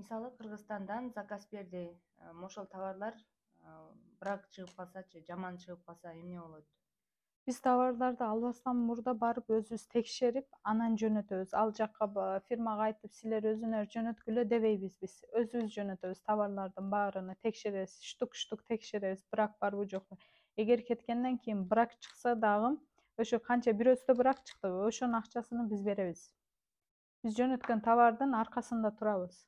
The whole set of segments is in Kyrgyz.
Мисалы Кыргызстандан заказ берди. Ошол товарлар брак чыгып калсачы, жаман чыгып калса эмне болот? Биз товарларды албастан мурда барып өзүбүз текшерип, анан жөнөтөбүз. Ал жакка фирмага айтып, силер өзүңөр жөнөткүлө дебейбиз биз. Өзүбүз жөнөтөбүз товарлардын баарыны текшеребиз, штук текшеребиз, брак барбы жокпу. Эгер кеткенден кийин брак чыкса дагы, ошо канча бирөөсүдө брак чыктыбы, ошонун акчасын биз беребиз. Биз жөнөткөн товардын аркасында турабыз.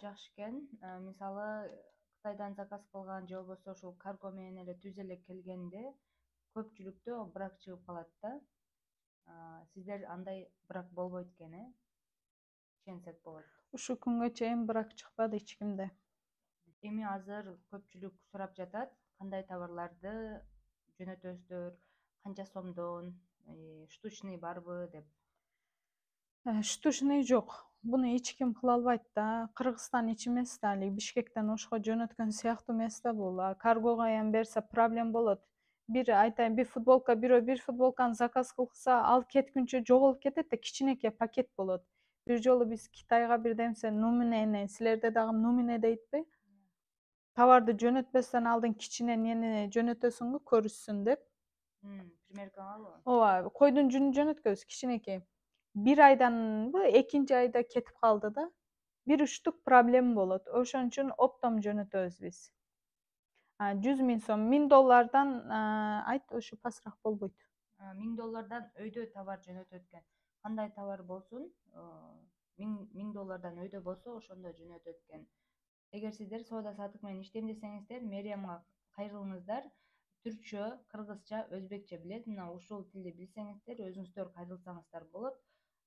Жакшы экен. Мисалы Кытайдан заказ кылган же болбосо ушул карго менен эле түз эле келгенде көпчүлүктө брак чыгып калат да. Сиздер андай брак болбойт экен, ишенсек болот. Ушул күнгө чейин брак чыкпады эч кимде. Эми азыр көпчүлүк сурап жатат, кандай товарларды жөнөтөсүздөр, канча сомдон, штучный барбы деп. Штучный жок. Буну эч ким кыла албайт да. Кыргызстан ич эмес да, али Бишкектен Ошко жөнөткөн сыяктуу эмес да бул. Каргого эми берсе проблем болот. Бир айтайын, бирөө бир футболканы заказ кылса, ал кеткүнчө жоголуп кетет да, кичинекей пакет болот. Бир жолу биз Китайга бирдемсе нуминени, силерде дагы нумине дейтпи? Товарды жөнөтпөстөн алдын кичине эмнени жөнөтөсүңбү, көрүшсүн деп. Примеркалабы? Ооба, койдун жүнүн жөнөткөнбүз кичинекей. Бир айданбы, экинчи айда кетип калды да. Бир штук проблема болот. Ошон үчүн оптом жөнөтөбүз биз. 100.000 сом, $1000 айт, ошо пасырак болбойт. $1000 өйдө товар жөнөтөт экен. Кандай товар болсун, $1000 өйдө болсо ошондо жөнөтөт экен. Эгер сиздер соода саттык менен иштейм десеңиздер, Мэриямга кайрылыңыздар. Түркчө, кыргызча, өзбекче билет. Мына ушул тилди билсеңиздер, өзүңүздөр кайрылсаңыздар болот.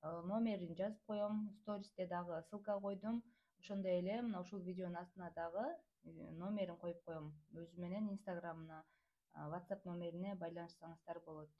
Номерин жазып коем, стористе дагы ссылка койдум. Ошондой эле мына ушул видеонун астына дагы номерин коюп коем. Өзү менен инстаграмына, WhatsApp номерине байланышсаңыздар болот.